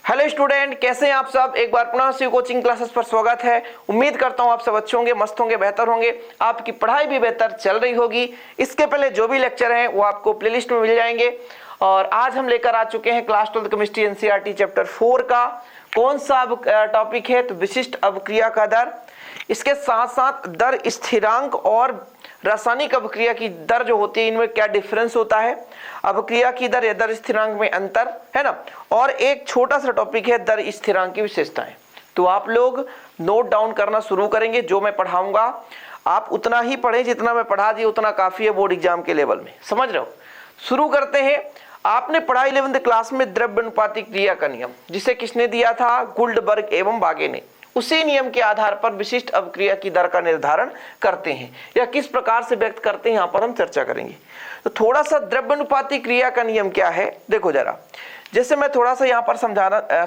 Hello student, कैसे हैं आप सब। एक बार पुनः से कोचिंग क्लासेस पर स्वागत है। उम्मीद करता हूं आप सब अच्छे होंगे, मस्त होंगे, बेहतर होंगे, आपकी पढ़ाई भी बेहतर चल रही होगी। इसके पहले जो भी लेक्चर हैं वो आपको प्लेलिस्ट में मिल जाएंगे। और आज हम लेकर आ चुके हैं क्लास 12 केमिस्ट्री एनसीईआरटी चैप्टर 4 का कौन सा टॉपिक है, तो विशिष्ट अवक्रिया का दर। इसके साथ साथ दर स्थिरांक और रासायनिक अवक्रिया की दर जो होती है, इनमें क्या डिफरेंस होता है, अवक्रिया की दर या दर स्थिरांक में अंतर है ना। और एक छोटा सा टॉपिक है दर स्थिरांक की विशेषताएं। तो आप लोग नोट डाउन करना शुरू करेंगे। जो मैं पढ़ाऊंगा आप उतना ही पढ़ें, जितना मैं पढ़ा दिया उतना काफी है बोर्ड एग्जाम के लेवल में, समझ रहे हो। शुरू करते हैं। आपने पढ़ा 11वीं क्लास में द्रव्यानुपातिक क्रिया का नियम, जिसे किसने दिया था, गुल्डबर्ग एवं बागे ने। उसी नियम के आधार पर विशिष्ट अवक्रिया की दर का निर्धारण करते हैं या किस प्रकार से व्यक्त करते हैं, यहां पर हम चर्चा करेंगे। तो थोड़ा सा द्रव्यानुपातिक क्रिया का नियम क्या है देखो जरा। जैसे मैं थोड़ा सा यहां पर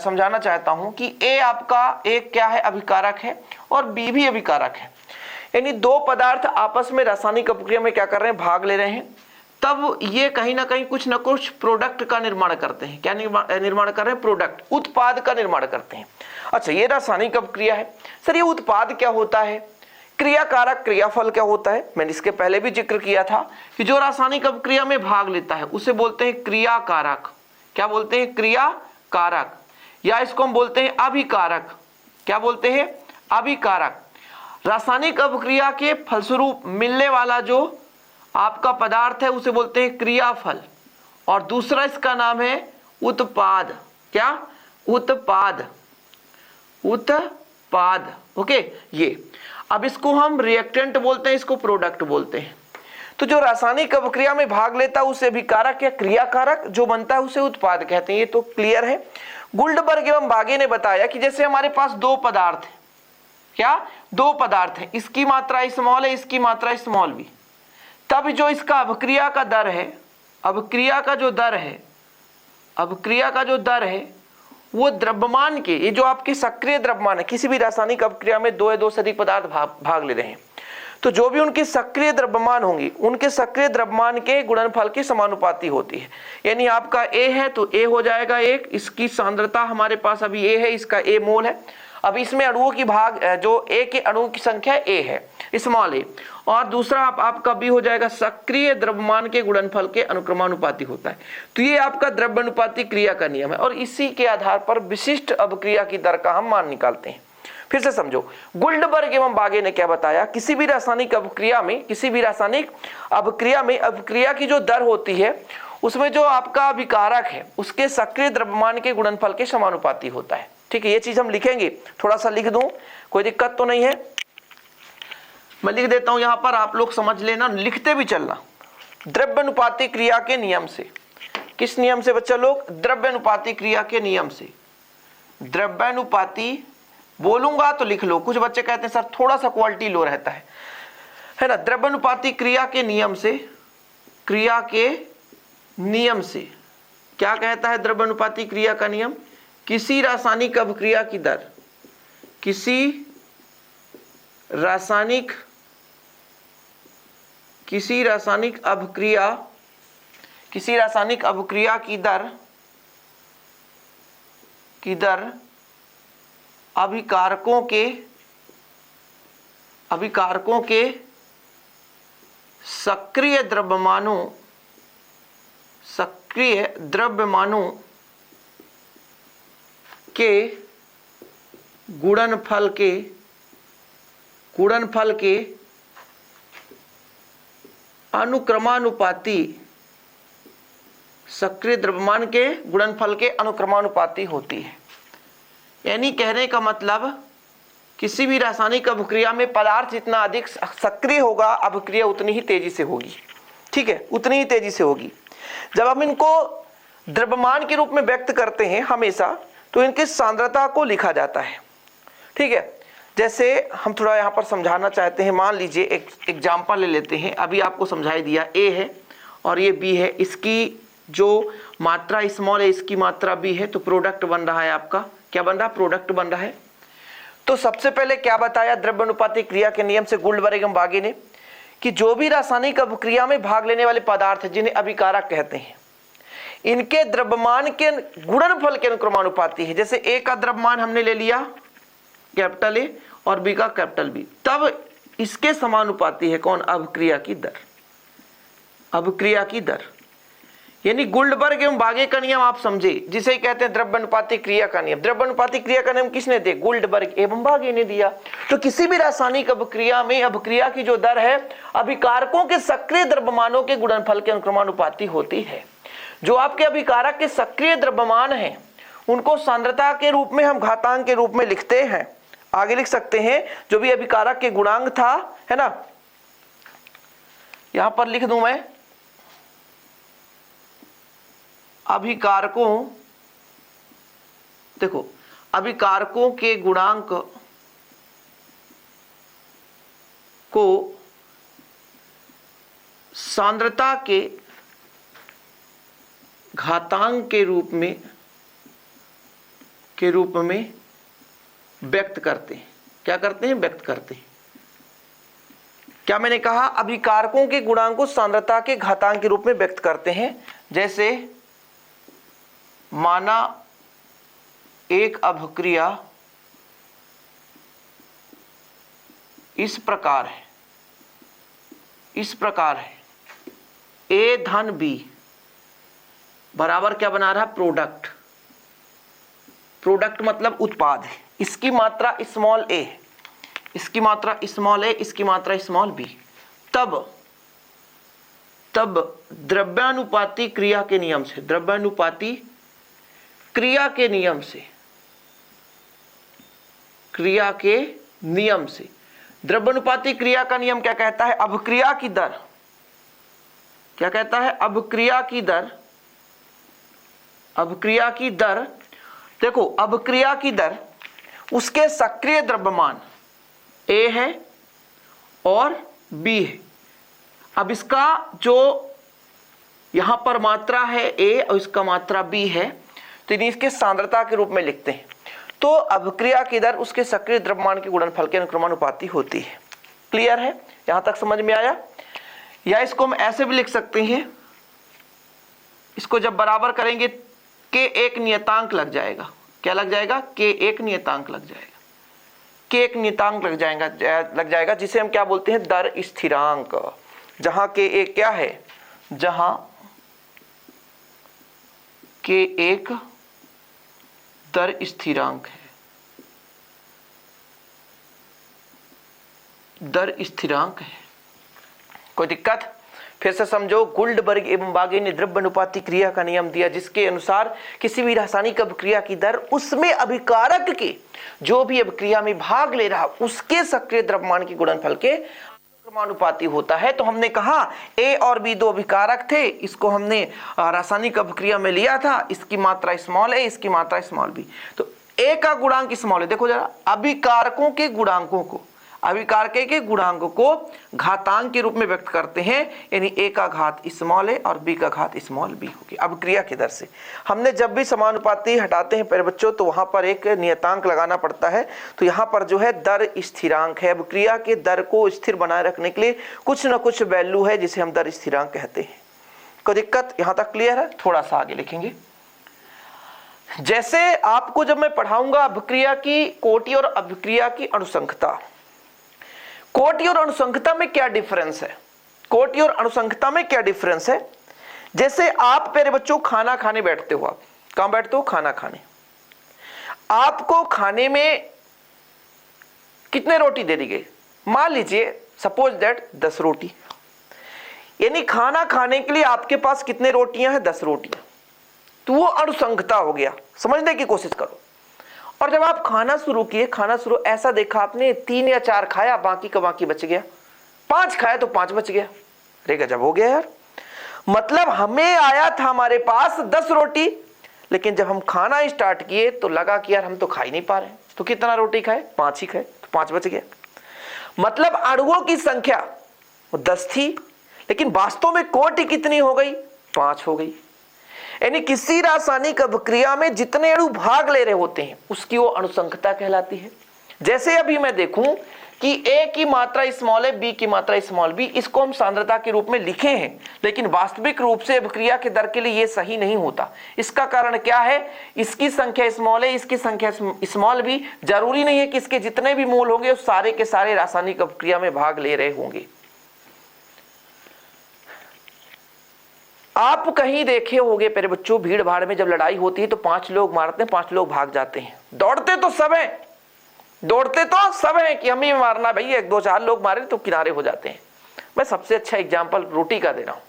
समझाना चाहता हूं कि ए आपका एक क्या है, अभिकारक है, और बी भी अभिकारक है। यानी दो पदार्थ आपस में रासायनिक अवक्रिया में क्या कर रहे हैं, भाग ले रहे हैं। तब ये कहीं ना कहीं कुछ ना कुछ प्रोडक्ट का निर्माण करते हैं। क्या निर्माण कर रहे हैं, प्रोडक्ट, उत्पाद का निर्माण करते हैं। अच्छा, ये रासायनिक अवक्रिया है। सर ये उत्पाद क्या होता है, क्रियाकारक, क्रियाफल क्या होता है। मैंने इसके पहले भी जिक्र किया था कि जो रासायनिक अवक्रिया में भाग लेता है उसे बोलते हैं क्रियाकारक। क्या बोलते हैं, क्रियाकारक, या इसको हम बोलते हैं अभिकारक। क्या बोलते हैं, अभिकारक। रासायनिक अवक्रिया के फलस्वरूप मिलने वाला जो आपका पदार्थ है उसे बोलते हैं क्रियाफल, और दूसरा इसका नाम है उत्पाद। क्या, उत्पाद, उत्पाद। ओके, ये अब इसको हम रिएक्टेंट बोलते हैं, इसको प्रोडक्ट बोलते हैं। तो जो रासायनिक अवक्रिया में भाग लेता है उसे अभिकारक या क्रियाकारक, जो बनता है उसे उत्पाद कहते हैं। ये तो क्लियर है। गुल्डबर्ग एवं बागे ने बताया कि जैसे हमारे पास दो पदार्थ है, क्या, दो पदार्थ है, इसकी मात्रा स्मॉल है, इसकी मात्रा स्मॉल भी, तब जो इसका अवक्रिया का दर है, अवक्रिया का जो दर है, अवक्रिया का जो दर है वो द्रव्यमान के, ये जो आपके सक्रिय द्रव्यमान है, किसी भी रासायनिक अवक्रिया में दो या दो से अधिक पदार्थ भाग ले रहे हैं, तो जो भी उनके सक्रिय द्रव्यमान होंगे उनके सक्रिय द्रव्यमान के गुणनफल के समानुपाती होती है। यानी आपका ए है तो ए हो जाएगा एक, इसकी सांद्रता हमारे पास अभी ए है, इसका ए मोल है। अब इसमें अणुओं की भाग, जो ए के अणुओं की संख्या ए है, स्मॉल ए, और दूसरा आपका बी हो जाएगा सक्रिय द्रव्यमान के गुणनफल के अनुक्रमानुपाती होता है। तो ये आपका द्रव्यानुपातिक क्रिया का नियम है, और इसी के आधार पर विशिष्ट अवक्रिया की दर का हम मान निकालते हैं। फिर से समझो, गुल्डबर्ग एवं बागे ने क्या बताया, किसी भी रासायनिक अवक्रिया में, किसी भी रासायनिक अवक्रिया में अवक्रिया की जो दर होती है उसमें जो आपका अभिकारक है उसके सक्रिय द्रव्यमान के गुणनफल के समानुपाती होता है। ठीक है, ये चीज हम लिखेंगे, थोड़ा सा लिख दूं, कोई दिक्कत तो नहीं है। मैं लिख देता हूं यहां पर, आप लोग समझ लेना, लिखते भी चलना। द्रव्यानुपातिक क्रिया के नियम से, किस नियम से बच्चा लोग, द्रव्यानुपातिक क्रिया के नियम से। द्रव्यानुपाती बोलूंगा तो लिख लो, कुछ बच्चे कहते हैं सर थोड़ा सा क्वालिटी लो रहता है ना। द्रव्यानुपातिक क्रिया के नियम से, क्रिया के नियम से क्या कहता है द्रव्यानुपातिक क्रिया का नियम, किसी रासायनिक अवक्रिया की दर, किसी रासायनिक अवक्रिया की दर अभिकारकों के सक्रिय द्रव्यमानों के गुणनफल के अनुक्रमानुपाती, सक्रिय द्रव्यमान के गुणनफल के अनुक्रमानुपाती होती है। यानी कहने का मतलब, किसी भी रासायनिक अवक्रिया में पदार्थ जितना अधिक सक्रिय होगा अवक्रिया उतनी ही तेजी से होगी। ठीक है, उतनी ही तेजी से होगी। जब हम इनको द्रव्यमान के रूप में व्यक्त करते हैं हमेशा, तो इनकी सांद्रता को लिखा जाता है। ठीक है, जैसे हम थोड़ा यहाँ पर समझाना चाहते हैं। मान लीजिए एक एग्जाम्पल ले लेते हैं, अभी आपको समझाई दिया, ए है और ये बी है, इसकी जो मात्रा स्मॉल है, इसकी मात्रा बी है, तो प्रोडक्ट बन रहा है आपका, क्या बन रहा है, प्रोडक्ट बन रहा है। तो सबसे पहले क्या बताया द्रव्यानुपातिक क्रिया के नियम से गुल्डबर्ग एवं बागे ने, कि जो भी रासायनिक अभिक्रिया में भाग लेने वाले पदार्थ जिन्हें अभिकारक कहते हैं, इनके द्रव्यमान के गुणनफल के अनुक्रमानुपाती है। जैसे ए का द्रव्यमान हमने ले लिया कैपिटल ए और बी का कैपिटल बी, तब इसके समानुपाती है कौन? अभिक्रिया की दर। अभिक्रिया की दर यानी गुल्डबर्ग एवं बागे का नियम आप समझे, जिसे कहते हैं द्रव्यानुपाती क्रिया का नियम। द्रव्यानुपाती क्रिया का नियम किसने दिया? गुल्डबर्ग एवं बागे ने दिया। तो किसी भी रासायनिक अभिक्रिया में अभिक्रिया की जो दर है अभिकारकों के सक्रिय द्रव्यमानों के गुणनफल के अनुक्रमानुपाती होती है। जो आपके अभिकारक के सक्रिय द्रव्यमान हैं उनको सांद्रता के रूप में हम घातांक के रूप में लिखते हैं। आगे लिख सकते हैं जो भी अभिकारक के गुणांक था, है ना, यहां पर लिख दूं मैं अभिकारकों, देखो अभिकारकों के गुणांक को सांद्रता के घातांक के रूप में व्यक्त करते हैं। क्या करते हैं? व्यक्त करते हैं। क्या मैंने कहा? अभिकारकों के गुणांक को सांद्रता के घातांक के रूप में व्यक्त करते हैं। जैसे माना एक अभिक्रिया इस प्रकार है, ए धन बी बराबर क्या बना रहा? प्रोडक्ट। प्रोडक्ट मतलब उत्पाद है। इसकी मात्रा स्मॉल ए है, इसकी मात्रा स्मॉल ए, इसकी मात्रा स्मॉल बी। तब द्रव्यानुपाती क्रिया के नियम से, द्रव्यानुपाती क्रिया के नियम से, द्रव्यानुपाती क्रिया का नियम क्या कहता है? अभिक्रिया की दर। क्या कहता है? अभिक्रिया की दर। देखो अभिक्रिया की दर उसके सक्रिय द्रव्यमान ए है और बी है। अब इसका जो यहां पर मात्रा है ए और इसका मात्रा बी है, तो इन्हें इसके सांद्रता के रूप में लिखते हैं। तो अभिक्रिया की दर उसके सक्रिय द्रव्यमान के गुणनफल के अनुक्रमानुपाती होती है। क्लियर है? यहां तक समझ में आया? या इसको हम ऐसे भी लिख सकते हैं, इसको जब बराबर करेंगे के एक नियतांक लग जाएगा। क्या लग जाएगा? के एक नियतांक लग जाएगा। के एक नियतांक लग जाएगा जिसे हम क्या बोलते हैं? दर स्थिरांक। जहां के एक क्या है? जहां के एक दर स्थिरांक है। दर स्थिरांक है। कोई दिक्कत? फिर से समझो, गुल्डबर्ग एवं बागे ने द्रव्यानुपाती क्रिया का नियम दिया जिसके अनुसार किसी भी रासायनिक अभिक्रिया की दर उसमें अभिकारक के जो भी अभिक्रिया में भाग ले रहा उसके सक्रिय द्रव्यमान के गुणनफल के अनुक्रमानुपाती होता है। तो हमने कहा ए और बी दो अभिकारक थे, इसको हमने रासायनिक अभिक्रिया में लिया था, इसकी मात्रा स्मॉल ए, इसकी मात्रा स्मॉल बी। तो ए का गुणांक स्मॉल है। देखो जरा, अभिकारकों के गुणांकों को, अभिकारक के गुणांक को घातांक के रूप में व्यक्त करते हैं, यानी ए का घात स्मॉल ए और बी का घात स्मॉल बी होगी अभिक्रिया की दर से। हमने जब भी समानुपाती हटाते हैं प्यारे बच्चों तो वहां पर एक नियतांक लगाना पड़ता है। तो यहाँ पर जो है दर स्थिरांक है। अभिक्रिया के दर को स्थिर बनाए रखने के लिए कुछ न कुछ वैल्यू है जिसे हम दर स्थिरांक कहते हैं। कोई दिक्कत? यहाँ तक क्लियर है? थोड़ा सा आगे लिखेंगे। जैसे आपको जब मैं पढ़ाऊंगा अभिक्रिया की कोटि और अभिक्रिया की अनुसंख्यता, कोटि और अनुसंख्यता में क्या डिफरेंस है? कोटि और अनुसंख्यता में क्या डिफरेंस है? जैसे आप प्यारे बच्चों खाना खाने बैठते हो, आप कहां बैठते हो? खाना खाने। आपको खाने में कितने रोटी दे दी गई? मान लीजिए सपोज दैट 10 रोटी, यानी खाना खाने के लिए आपके पास कितने रोटियां हैं? 10 रोटियां। तो वो अनुसंख्यता हो गया। समझने की कोशिश करो। और जब आप खाना शुरू किए, ऐसा देखा आपने 3 या 4 खाया, बाकी का बाकी बच गया, 5 खाया तो 5 बच गया। अरे गजब हो गया यार। मतलब हमें आया था हमारे पास 10 रोटी, लेकिन जब हम खाना स्टार्ट किए तो लगा कि यार हम तो खा ही नहीं पा रहे, तो कितना रोटी खाए? 5 ही खाए, तो 5 बच गया। मतलब अणुओं की संख्या 10 थी, लेकिन वास्तव में कोटि कितनी हो गई? 5 हो गई। यानी किसी रासायनिक अभिक्रिया में जितने अणु भाग ले रहे होते हैं उसकी वो अनुसंख्यता कहलाती है। जैसे अभी मैं देखूं कि ए की मात्रा स्मॉल है, बी की मात्रा स्मॉल बी, इसको हम सांद्रता के रूप में लिखे हैं, लेकिन वास्तविक रूप से अभिक्रिया के दर के लिए यह सही नहीं होता। इसका कारण क्या है? इसकी संख्या स्मॉल है, इसकी संख्या स्मॉल बी, जरूरी नहीं है कि इसके जितने भी मोल होंगे उस सारे के सारे रासायनिक अभिक्रिया में भाग ले रहे होंगे। आप कहीं देखे होंगे प्यारे बच्चों, भीड़ भाड़ में जब लड़ाई होती है तो 5 लोग मारते हैं, 5 लोग भाग जाते हैं। दौड़ते तो सब हैं, दौड़ते तो सब हैं कि हम ही मारना भैया, 1-2-4 लोग मारे तो किनारे हो जाते हैं। मैं सबसे अच्छा एग्जाम्पल रोटी का दे रहा हूं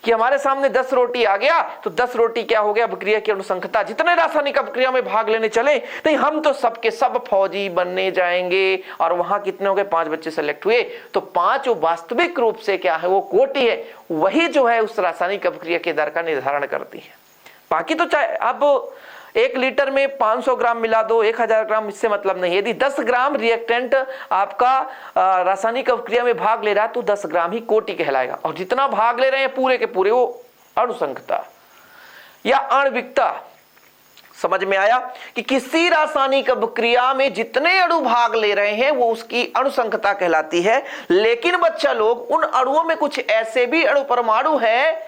कि हमारे सामने 10 रोटी आ गया तो 10 रोटी क्या हो गया? अभिक्रिया की अनुसंख्यता, जितने रासायनिक अभिक्रिया में भाग लेने चले, नहीं हम तो सबके सब फौजी बनने जाएंगे। और वहां कितने हो गए? 5 बच्चे सेलेक्ट हुए, तो 5 वास्तविक रूप से क्या है? वो कोटि है, वही जो है उस रासायनिक अभिक्रिया के दर का निर्धारण करती है। बाकी तो चाहे अब 1 लीटर में 500 ग्राम मिला दो, 1000 ग्राम, इससे मतलब नहीं। यदि 10 ग्राम रिएक्टेंट आपका रासायनिक अभिक्रिया में भाग ले रहा है तो 10 ग्राम ही कोटि कहलाएगा, और जितना भाग ले रहे हैं पूरे के पूरे वो अनुसंख्यता या आणविकता। समझ में आया कि किसी रासायनिक अभिक्रिया में जितने अणु भाग ले रहे हैं वो उसकी अनुसंख्यता कहलाती है। लेकिन बच्चा लोग, उन अणुओं में कुछ ऐसे भी अणु परमाणु है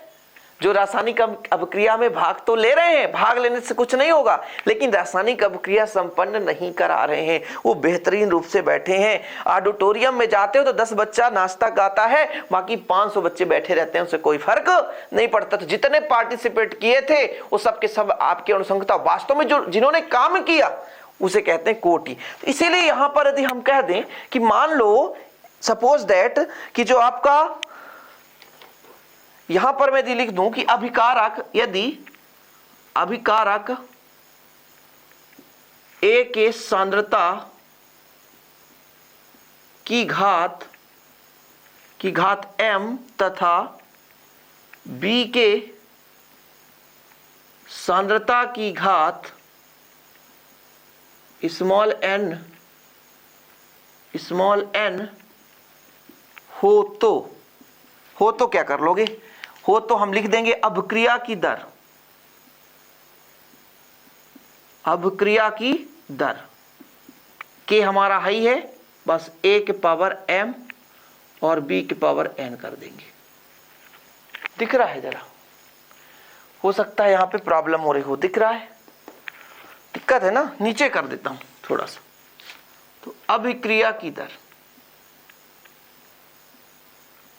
जो रासायनिक अभिक्रिया में भाग तो ले रहे हैं, भाग लेने से कुछ नहीं होगा, लेकिन रासायनिक अभिक्रिया संपन्न नहीं करा रहे हैं, वो बेहतरीन रूप से बैठे हैं। ऑडिटोरियम में जाते हो तो 10 बच्चा नाश्ता गाता है, बाकी 500 बच्चे बैठे रहते हैं, उससे कोई फर्क नहीं पड़ता। तो जितने पार्टिसिपेट किए थे वो सब के सब आपकी अनुसंख्यता, वास्तव में जो जिन्होंने काम किया उसे कहते हैं कोटि। तो इसीलिए यहां पर यदि हम कह दें कि मान लो सपोज दैट कि जो आपका यहां पर मैं यदि लिख दूं कि अभिकारक, यदि अभिकारक ए के सांद्रता की घात m तथा बी के सांद्रता की घात स्मॉल n हो तो क्या कर लोगे? हो तो हम लिख देंगे अभिक्रिया की दर, अभिक्रिया की दर के हमारा हाई है, बस a के पावर m और b के पावर n कर देंगे। दिख रहा है? जरा हो सकता है यहां पे प्रॉब्लम हो रही हो, दिख रहा है? दिक्कत है ना? नीचे कर देता हूं थोड़ा सा। तो अभिक्रिया की दर,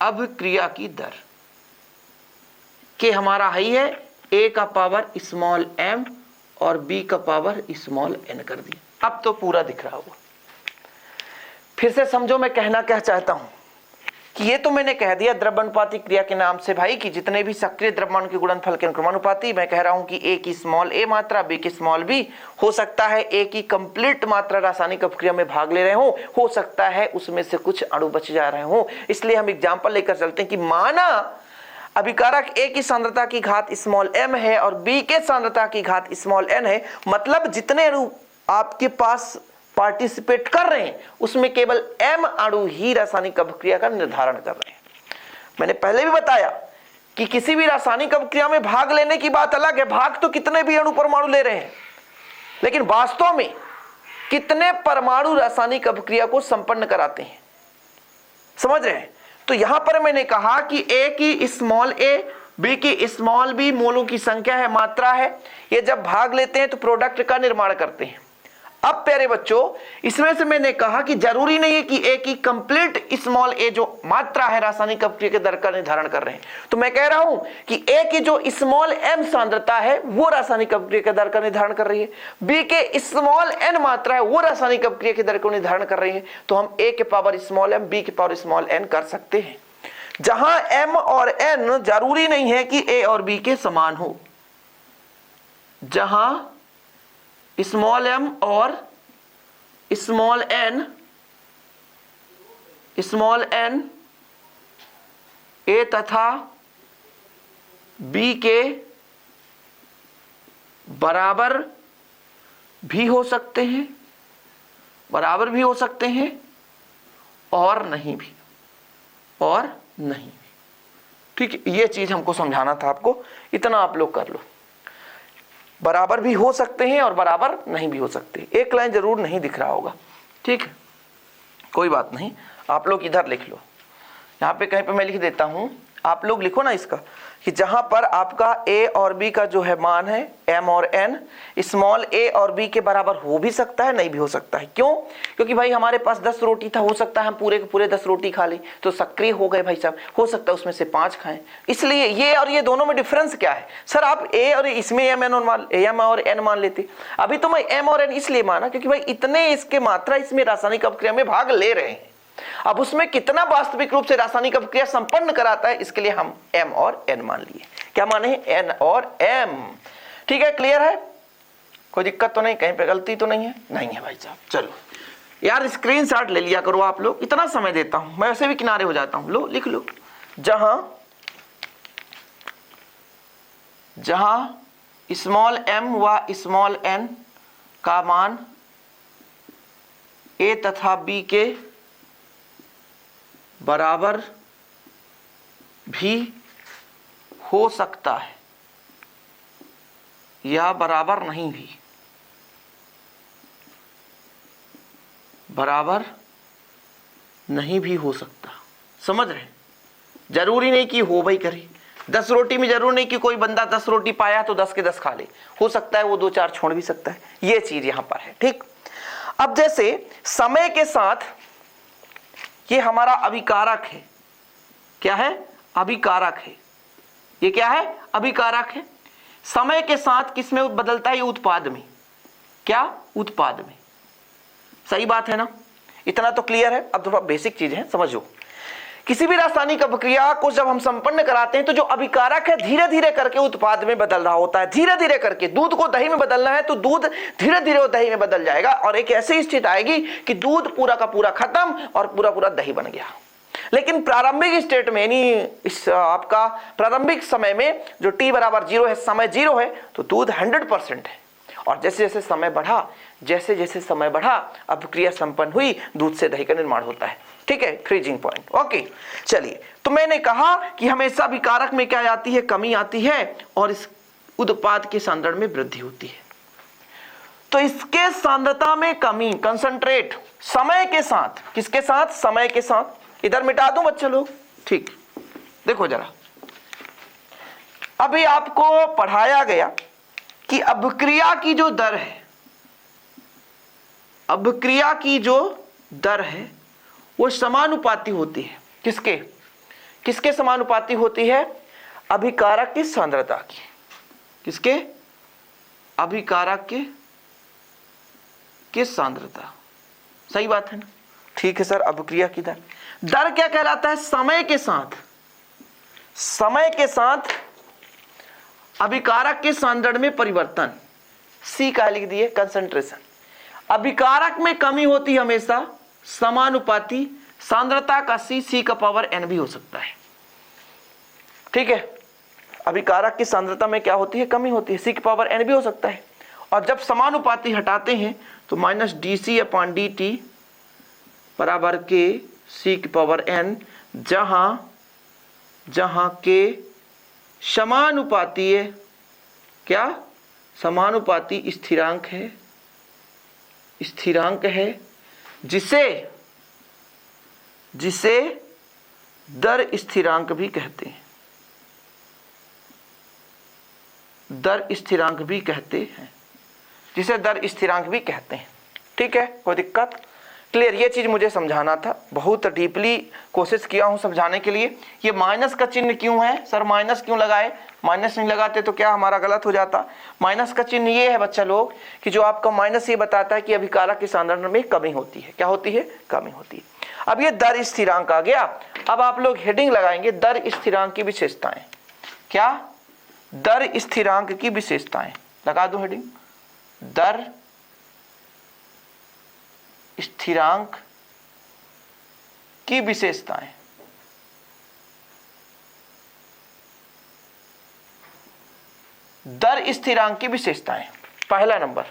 अभिक्रिया की दर के हमारा हाई है a का पावर स्मॉल m और b का पावर स्मॉल n कर दिया। अब तो पूरा दिख रहा होगा। फिर से समझो मैं कहना क्या चाहता हूं कि ये तो मैंने कह दिया द्रव्यानुपाती क्रिया के नाम से भाई, कि जितने भी सक्रिय द्रव्यमान के गुणनफल के अनुक्रमानुपाती। मैं कह रहा हूं कि a की स्मॉल a मात्रा, b की स्मॉल b, हो सकता है a की कंप्लीट मात्रा रासायनिक अभिक्रिया में भाग ले रहे हो सकता है उसमें से कुछ अणु बच जा रहे हो। इसलिए हम एग्जाम्पल लेकर चलते हैं कि माना अभिकारक A की सांद्रता की घात स्मॉल m है और B के सांद्रता की घात स्मॉल n है, मतलब जितने अणु आपके पास पार्टिसिपेट कर रहे हैं उसमें केवल m अणु ही रासायनिक अभिक्रिया का निर्धारण कर रहे हैं। मैंने पहले भी बताया कि किसी भी रासायनिक अभिक्रिया में भाग लेने की बात अलग है, भाग तो कितने भी अणु परमाणु ले रहे हैं, लेकिन वास्तव में कितने परमाणु रासायनिक अभिक्रिया को संपन्न कराते हैं, समझ रहे हैं? तो यहां पर मैंने कहा कि A की स्मॉल a, B की स्मॉल b मोलों की संख्या है, मात्रा है। ये जब भाग लेते हैं तो प्रोडक्ट का निर्माण करते हैं। अब प्यारे बच्चों, इसमें से मैंने कहा कि जरूरी नहीं है कि A की कंप्लीट स्मॉल a जो मात्रा है रासायनिक अभिक्रिया के दर का निर्धारण कर रहे हैं। तो मैं कह रहा हूं कि A की जो स्मॉल m सांद्रता है वो रासायनिक अभिक्रिया के दर का निर्धारण कर रही है, B के स्मॉल n मात्रा है वो रासायनिक अभिक्रिया के दर को निर्धारण कर रही है। तो हम A के पावर स्मॉल m, B के पावर स्मॉल n कर सकते हैं, जहां m और n जरूरी नहीं है कि A और B के समान हो। जहां स्मॉल m और स्मॉल n A तथा B के बराबर भी हो सकते हैं, बराबर भी हो सकते हैं और नहीं भी, और नहीं भी। ठीक है, ये चीज हमको समझाना था आपको, इतना आप लोग कर लो। बराबर भी हो सकते हैं और बराबर नहीं भी हो सकते। एक लाइन जरूर नहीं दिख रहा होगा, ठीक है? कोई बात नहीं, आप लोग इधर लिख लो, यहाँ पे कहीं पे मैं लिख देता हूं, आप लोग लिखो ना इसका, कि जहां पर आपका a और b का जो है मान है m और n, स्मॉल a और b के बराबर हो भी सकता है, नहीं भी हो सकता है। क्यों? क्योंकि भाई हमारे पास 10 रोटी था, हो सकता है हम पूरे के पूरे 10 रोटी खा लें, तो सक्रिय हो गए भाई साहब, हो सकता है उसमें से 5 खाएं। इसलिए ये और ये दोनों में डिफरेंस क्या है सर? आप a और इसमें m और n मान लेते। अभी तो मैं m और n इसलिए माना क्योंकि भाई इतने इसके मात्रा इसमें रासायनिक अपक्रिया में भाग ले रहे हैं। अब उसमें कितना वास्तविक रूप से रासायनिक अपक्रिया संपन्न कराता है, इसके लिए हम m और n मान लिए। क्या माने हैं? n और m। ठीक है, क्लियर है? कोई दिक्कत तो नहीं, कहीं पे गलती तो नहीं है? नहीं है भाई साहब। चलो यार स्क्रीनशॉट ले लिया करो आप लोग, इतना समय देता हूं मैं, वैसे भी किनारे हो जाता हूं। लो लिख लो, जहां स्मॉल m व स्मॉल n का मान a तथा b के बराबर भी हो सकता है या बराबर नहीं भी, बराबर नहीं भी हो सकता। समझ रहे? जरूरी नहीं कि हो भाई करे, 10 रोटी में जरूर नहीं कि कोई बंदा 10 रोटी पाया तो 10 के 10 खा ले, हो सकता है वो 2-4 छोड़ भी सकता है। ये चीज यहां पर है। ठीक, अब जैसे समय के साथ ये हमारा अभिकारक है, क्या है? अभिकारक है। ये क्या है? अभिकारक है। समय के साथ किस में बदलता है? ये उत्पाद में। क्या? उत्पाद में। सही बात है ना? इतना तो क्लियर है। अब थोड़ा बेसिक चीज है, समझो। किसी भी रासायनिक अभिक्रिया को जब हम संपन्न कराते हैं तो जो अभिकारक है धीरे धीरे करके उत्पाद में बदल रहा होता है। धीरे धीरे करके दूध को दही में बदलना है तो दूध धीरे धीरे दही में बदल जाएगा और एक ऐसी स्थिति आएगी कि दूध पूरा का पूरा खत्म और पूरा पूरा दही बन गया। लेकिन प्रारंभिक स्टेट में, यानी इस आपका प्रारंभिक समय में जो t बराबर 0 है, समय 0 है, तो दूध 100% है। और जैसे जैसे समय बढ़ा, जैसे जैसे समय बढ़ा, अभिक्रिया संपन्न हुई, दूध से दही का निर्माण होता है। ठीक है, फ्रीजिंग पॉइंट। ओके, चलिए, तो मैंने कहा कि हमेशा अभिकारक में क्या आती है? कमी आती है और इस उत्पाद के सांद्रण में वृद्धि होती है। तो इसके सांद्रता में कमी, कंसंट्रेट, समय के साथ, किसके साथ? समय के साथ। इधर मिटा दूं बच्चे लोग? ठीक, देखो जरा, अभी आपको पढ़ाया गया कि अभिक्रिया की जो दर है, अभिक्रिया की जो दर है वो समानुपाती होती है। किसके? किसके समानुपाती होती है? अभिकारक की सांद्रता की। किसके? अभिकारक के सांद्रता। सही बात है ना? ठीक है सर, अभिक्रिया की दर, दर क्या कहलाता है? समय के साथ, समय के साथ अभिकारक के सांद्रण में परिवर्तन। सी का लिख दिए, कंसंट्रेशन। अभिकारक में कमी होती हमेशा समानुपाती, सांद्रता का सी का पावर n भी हो सकता है। ठीक है, अभिकारक की सांद्रता में क्या होती है? कमी होती है, सी की पावर n भी हो सकता है। और जब समानुपाती हटाते हैं तो माइनस dc/dt बराबर के सी की पावर n, जहां के समानुपाती है, क्या? समानुपाती स्थिरांक है, स्थिरांक है जिसे दर स्थिरांक भी कहते हैं, दर स्थिरांक भी कहते हैं, जिसे दर स्थिरांक भी कहते हैं। ठीक है, कोई दिक्कत? क्लियर? ये चीज मुझे समझाना था, बहुत डीपली कोशिश किया हूं समझाने के लिए। ये माइनस का चिन्ह क्यों है सर? माइनस क्यों लगाए? माइनस नहीं लगाते तो क्या हमारा गलत हो जाता? माइनस का चिन्ह ये है बच्चा लोग कि जो आपका माइनस ये बताता है कि अभिकारक के सांद्रण में कमी होती है। क्या होती है? कमी होती है। अब ये दर स्थिरांक आ गया। अब आप लोग हेडिंग लगाएंगे, दर स्थिरांक की विशेषताएं। क्या? दर स्थिरांक की विशेषताएं। लगा दो हेडिंग, दर स्थिरांक की विशेषताएं। दर स्थिरांक की विशेषताएं। पहला नंबर,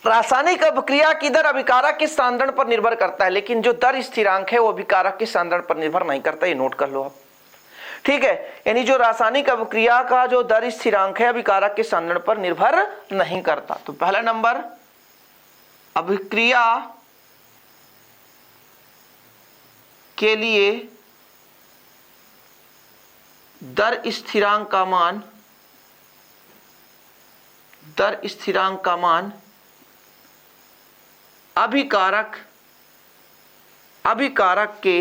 रासायनिक अभिक्रिया की दर अभिकारक के सांद्रण पर निर्भर करता है, लेकिन जो दर स्थिरांक है वो अभिकारक के सांद्रण पर निर्भर नहीं करता। ये नोट कर लो आप। ठीक है, यानी जो रासायनिक अभिक्रिया का जो दर स्थिरांक है अभिकारक के सांद्रण पर निर्भर नहीं करता। तो पहला नंबर, अभिक्रिया के लिए दर स्थिरांक का मान अभिकारक के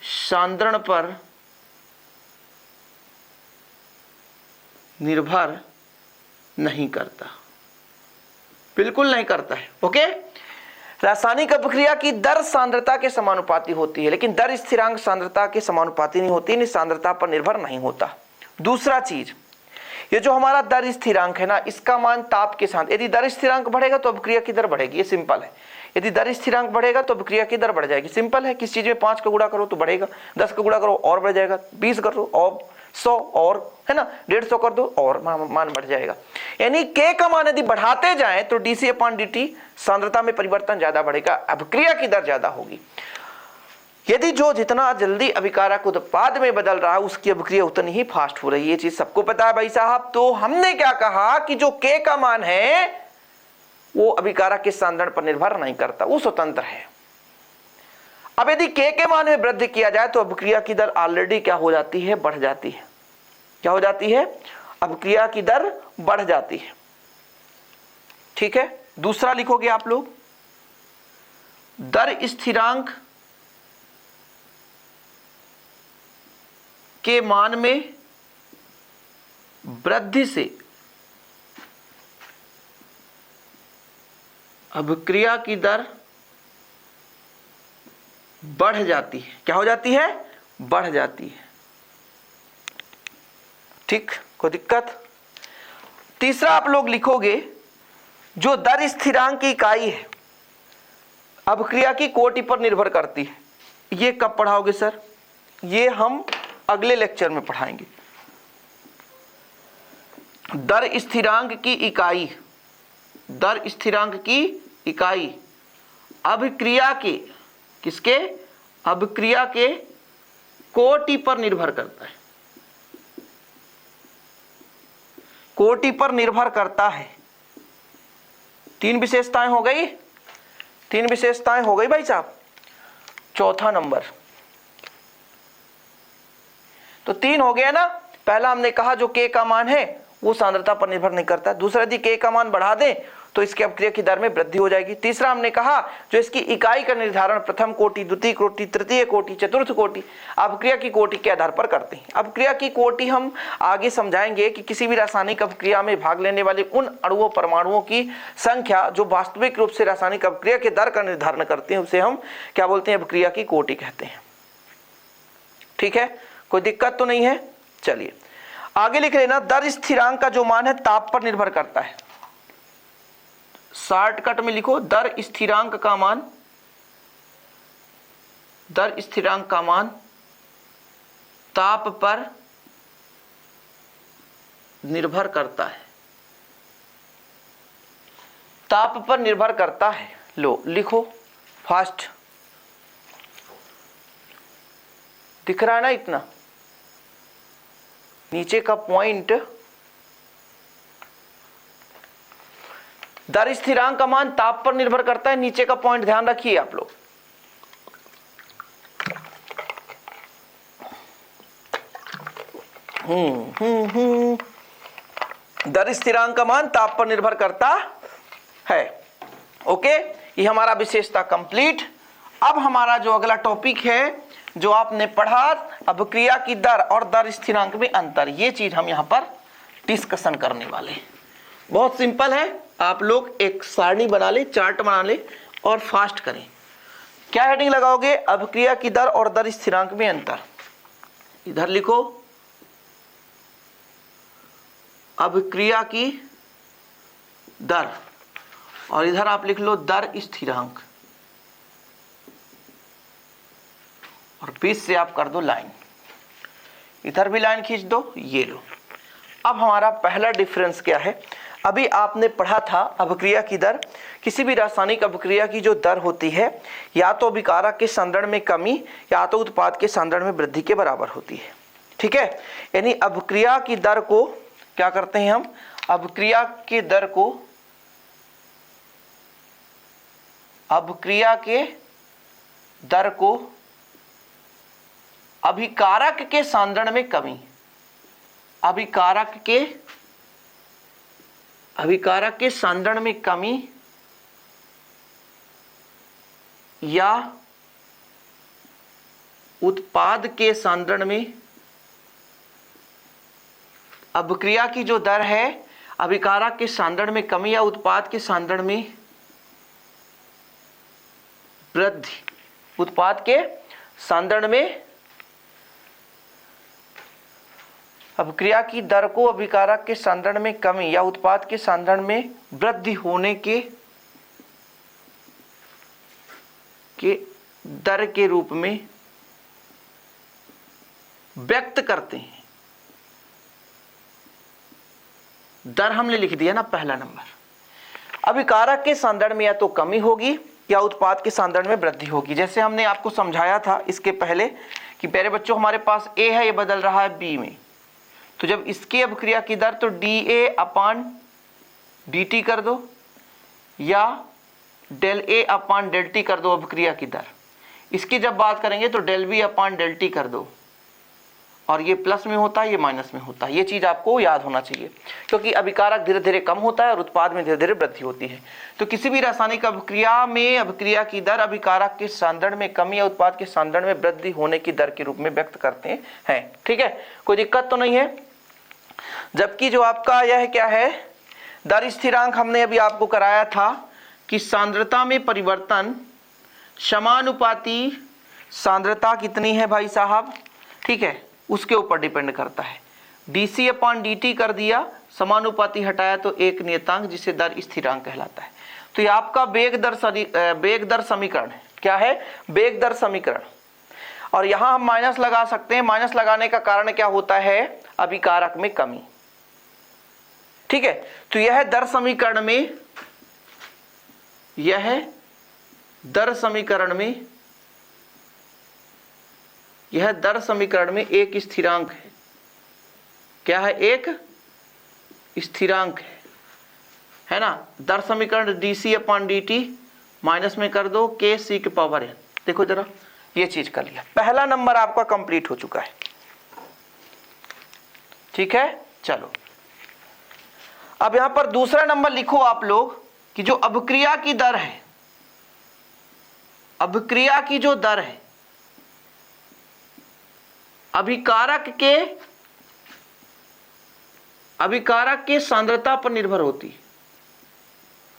सांद्रण पर निर्भर नहीं करता, बिल्कुल नहीं करता है। ओके, रासायनिक अभिक्रिया की दर सांद्रता के समानुपाती होती है, लेकिन दर स्थिरांक सांद्रता के समानुपाती नहीं होती, सांद्रता पर निर्भर नहीं होता। दूसरा चीज, ये जो हमारा दर स्थिरांक है ना, इसका मान ताप के साथ, यदि दर स्थिरांक बढ़ेगा तो अभिक्रिया की दर बढ़ेगी, ये सिंपल है। यदि दर स्थिरांक बढ़ेगा तो अभिक्रिया की दर बढ़ जाएगी, सिंपल है। किस चीज में 5 का गुणा करो तो बढ़ेगा, 10 का गुणा करो और बढ़ जाएगा, 20 करो और 100 और, है ना, 150 कर दो और मान बढ़ जाएगा। यानी k का मान यदि बढ़ाते जाएं तो dC/dt सांद्रता में परिवर्तन ज्यादा बढ़ेगा, अभिक्रिया की दर ज्यादा होगी। यदि जो जितना जल्दी अभिकारक उत्पाद में बदल रहा है उसकी अभिक्रिया उतनी ही फास्ट हो रही है, ये चीज सबको पता है भाई साहब। तो हमने क्या कहा कि जो k का मान है वो अभिकारक के सांद्रण पर निर्भर नहीं करता, वो स्वतंत्र है। अब यदि k के मान में वृद्धि किया जाए तो अभिक्रिया की दर ऑलरेडी क्या हो जाती है, बढ़ जाती है। क्या हो जाती है, अभिक्रिया की दर बढ़ जाती है। ठीक है, दूसरा लिखोगे आप लोग, दर स्थिरांक के मान में वृद्धि से अभिक्रिया की दर बढ़ जाती है। क्या हो जाती है, बढ़ जाती है। ठीक, कोई दिक्कत? तीसरा आप लोग लिखोगे, जो दर स्थिरांक की इकाई है अभिक्रिया की कोटि पर निर्भर करती है। ये कब पढ़ाओगे सर? ये हम अगले लेक्चर में पढ़ाएंगे। दर स्थिरांक की इकाई अभिक्रिया के, किसके? अभिक्रिया के कोटि पर निर्भर करता है, कोटि पर निर्भर करता है। 3 विशेषताएं हो गई, 3 विशेषताएं हो गई भाई साहब। चौथा नंबर, तो 3 हो गया ना। पहला हमने कहा जो k का मान है वो सांद्रता पर निर्भर नहीं करता। दूसरा, यदि k का मान बढ़ा दें तो इसकी अभिक्रिया की दर में वृद्धि हो जाएगी। तीसरा हमने कहा जो इसकी इकाई का निर्धारण प्रथम कोटि, द्वितीय कोटि, तृतीय कोटि, चतुर्थ कोटि अभिक्रिया की कोटि के आधार पर करते हैं। अभिक्रिया की कोटि हम आगे समझाएंगे कि किसी भी रासायनिक अभिक्रिया में भाग लेने वाले उन अणुओं परमाणुओं की संख्या जो वास्तविक रूप से रासायनिक अभिक्रिया के दर का निर्धारण करते हैं, उसे हम क्या बोलते हैं? अभिक्रिया की कोटि कहते हैं। ठीक है, कोई दिक्कत तो नहीं है? चलिए आगे लिख लेना, दर स्थिरांक का जो मान है ताप पर निर्भर करता है। शॉर्टकट में लिखो, दर स्थिरांक का मान ताप पर निर्भर करता है, ताप पर निर्भर करता है। लो लिखो फास्ट, दिख रहा है ना इतना? नीचे का पॉइंट, दर स्थिरांक का मान ताप पर निर्भर करता है, नीचे का पॉइंट ध्यान रखिए आप लोग। दर स्थिरांक का मान ताप पर निर्भर करता है। ओके, ये हमारा विशेषता कंप्लीट। अब हमारा जो अगला टॉपिक है जो आपने पढ़ा, अभिक्रिया की दर और दर स्थिरांक में अंतर, ये चीज हम यहां पर डिस्कशन करने वाले हैं। बहुत सिंपल है, आप लोग एक सारणी बना ले, चार्ट बना ले और फास्ट करें। क्या हेडिंग लगाओगे? अभिक्रिया की दर और दर स्थिरांक में अंतर। इधर लिखो अभिक्रिया की दर और इधर आप लिख लो दर स्थिरांक और बीच से आप कर दो लाइन, इधर भी लाइन खींच दो, ये लो। अब हमारा पहला डिफरेंस क्या है? अभी आपने पढ़ा था अभिक्रिया की दर, किसी भी रासायनिक अभिक्रिया की जो दर होती है या तो अभिकारक के सांद्रण में कमी या तो उत्पाद के सांद्रण में वृद्धि के बराबर होती है। ठीक है, यानी अभिक्रिया की दर को क्या करते हैं हम? अभिक्रिया के दर को अभिक्रिया के दर को अभिकारक के सांद्रण में कमी, अभिकारक के सांद्रण में कमी या उत्पाद के सांद्रण में, अभिक्रिया की जो दर है अभिकारक के सांद्रण में कमी या उत्पाद के सांद्रण में वृद्धि, उत्पाद के सांद्रण में, अभिक्रिया की दर को अभिकारक के सांद्रण में कमी या उत्पाद के सांद्रण में वृद्धि होने के दर के रूप में व्यक्त करते हैं। दर हमने लिख दिया ना पहला नंबर। अभिकारक के सांद्रण में या तो कमी होगी या उत्पाद के सांद्रण में वृद्धि होगी। जैसे हमने आपको समझाया था इसके पहले कि प्यारे बच्चों हमारे पास A है, ये बदल रहा है B में, तो जब इसकी अभिक्रिया की दर तो dA/dt कर दो या del A/del T कर दो अभिक्रिया की दर। इसकी जब बात करेंगे तो del B/del T कर दो, और ये प्लस में होता है ये माइनस में होता है। ये चीज आपको याद होना चाहिए, क्योंकि अभिकारक धीरे धीरे कम होता है और उत्पाद में धीरे धीरे वृद्धि होती है। तो किसी भी रासायनिक अभिक्रिया में अभिक्रिया की दर अभिकारक के सांद्रण में कमी या उत्पाद के सांद्रण में वृद्धि होने की दर के रूप में व्यक्त करते हैं। ठीक है, कोई दिक्कत तो नहीं है। जबकि जो आपका यह क्या है, दर स्थिरांक हमने अभी आपको कराया था कि सांद्रता में परिवर्तन समानुपाती, सांद्रता कितनी है भाई साहब, ठीक है, उसके ऊपर डिपेंड करता है। dC/dt कर दिया, समानुपाती हटाया तो एक नियतांक जिसे दर स्थिरांक कहलाता है। तो ये आपका वेग दर समीकरण है। क्या है? वेग दर समीकरण। और यहां हम माइनस लगा सकते हैं। माइनस लगाने का कारण क्या होता है? अभिकारक में कमी। ठीक है, तो यह दर समीकरण में, यह दर समीकरण में एक स्थिरांक है। क्या है? एक स्थिरांक है ना। दर समीकरण dC/dt माइनस में कर दो kc⁴n। देखो जरा, ये चीज कर लिया। पहला नंबर आपका कंप्लीट हो चुका है। ठीक है, चलो अब यहां पर दूसरा नंबर लिखो आप लोग कि जो अभिक्रिया की दर है, अभिक्रिया की जो दर है अभिकारक के सांद्रता पर निर्भर होती है।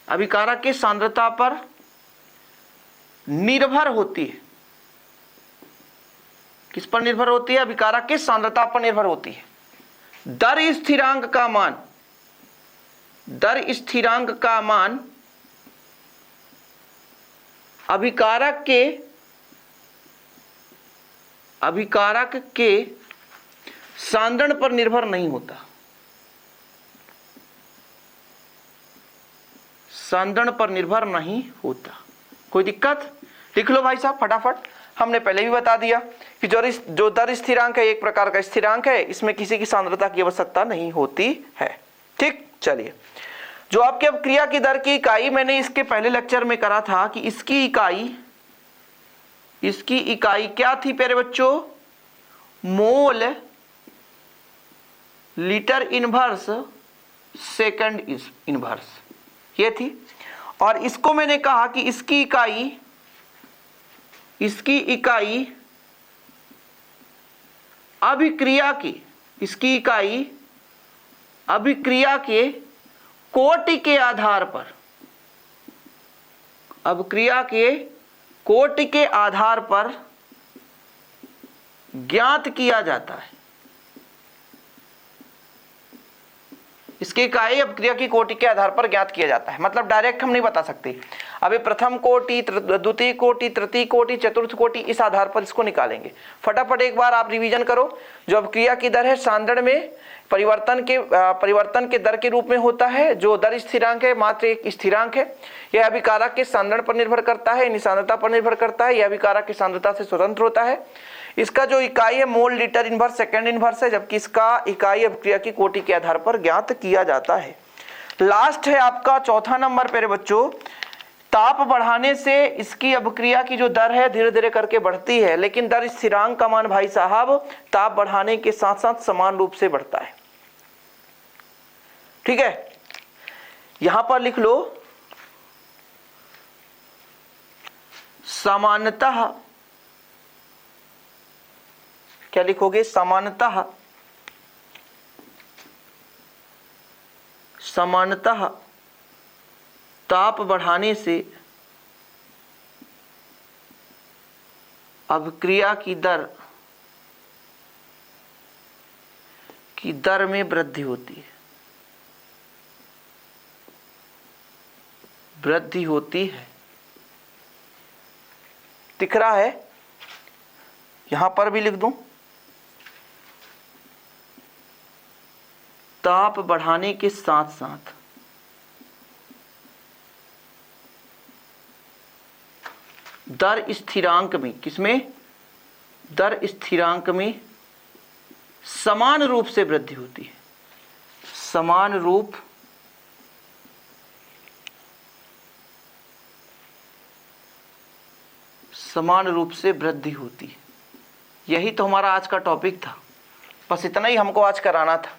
अभिकारक के सांद्रता पर निर्भर होती है। किस पर निर्भर होती है? अभिकारक के सांद्रता पर निर्भर होती है। दर स्थिरांक का मान अभिकारक के सांद्रण पर निर्भर नहीं होता। सांद्रण पर निर्भर नहीं होता। कोई दिक्कत? लिख लो भाई साहब फटाफट। हमने पहले भी बता दिया कि जो दर स्थिरांक है एक प्रकार का स्थिरांक है, इसमें किसी की सांद्रता की आवश्यकता नहीं होती है। ठीक, चलिए जो आपके अभिक्रिया की दर की इकाई मैंने इसके पहले लेक्चर में करा था कि इसकी इकाई क्या थी प्यारे बच्चों? Mole litre inverse second inverse, ये थी। और इसको मैंने कहा कि इसकी इकाई अभिक्रिया के कोटि के आधार पर, अभिक्रिया के कोटि के आधार पर ज्ञात किया जाता है। इसकी इकाई अभिक्रिया की कोटि के आधार पर ज्ञात किया जाता है। मतलब डायरेक्ट हम नहीं बता सकते। अभी प्रथम कोटि, द्वितीय कोटि, तृतीय कोटि, चतुर्थ कोटि, इस आधार पर इसको निकालेंगे। फटाफट एक बार आप रिवीजन करो। जो अभिक्रिया की दर है सांद्रण में परिवर्तन के दर के रूप में होता है। जो दर स्थिरांक है मात्र एक स्थिरांक है। यह अभिकारक के सांद्रण पर निर्भर करता है, सांद्रता पर निर्भर करता है। यह अभिकारक की सांद्रता से स्वतंत्र होता है। इसका जो इकाई है mole litre inverse second inverse है, जबकि इसका इकाई अभिक्रिया की कोटि के आधार पर ज्ञात किया जाता है। लास्ट है आपका चौथा नंबर प्यारे बच्चों ताप बढ़ाने से इसकी अभिक्रिया की जो दर है धीरे धीरे करके बढ़ती है, लेकिन दर स्थिरांक का मान भाई साहब ताप बढ़ाने के साथ साथ समान रूप से बढ़ता है। ठीक है, यहां पर लिख लो सामान्यतः, क्या लिखोगे? सामान्यतः ताप बढ़ाने से अभिक्रिया की दर में वृद्धि होती है, दिख रहा है? यहां पर भी लिख दूं, ताप बढ़ाने के साथ साथ दर स्थिरांक में, किसमें? दर स्थिरांक में समान रूप से वृद्धि होती है, समान रूप से वृद्धि होती है। यही तो हमारा आज का टॉपिक था, बस इतना ही हमको आज कराना था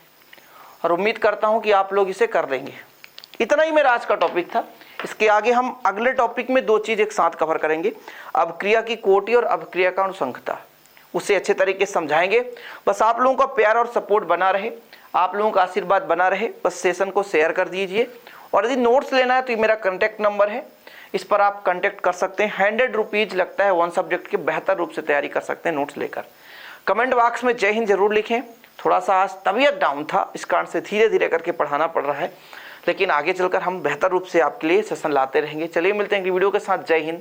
और उम्मीद करता हूं कि आप लोग इसे कर लेंगे। इतना ही मेरा आज का टॉपिक था। इसके आगे हम अगले टॉपिक में दो चीज एक साथ कवर करेंगे, अभिक्रिया की कोटि और अभिक्रिया का अनुसंख्यता, उसे अच्छे तरीके से समझाएंगे। बस आप लोगों का प्यार और सपोर्ट बना रहे, आप लोगों का आशीर्वाद बना रहे, बस सेशन को शेयर कर दीजिए। और यदि नोट्स लेना है तो ये मेरा कॉन्टैक्ट नंबर है, इस पर आप कॉन्टैक्ट कर सकते हैं। 100 रुपीज लगता है, वन सब्जेक्ट की बेहतर रूप से तैयारी कर सकते हैं नोट्स लेकर। कमेंट बॉक्स में जय हिंद जरूर लिखें। थोड़ा सा आज तबीयत डाउन था, इस कारण से धीरे धीरे करके पढ़ाना पड़ रहा है, लेकिन आगे चलकर हम बेहतर रूप से आपके लिए सेशन लाते रहेंगे। चलिए मिलते हैं अगली वीडियो के साथ। जय हिंद।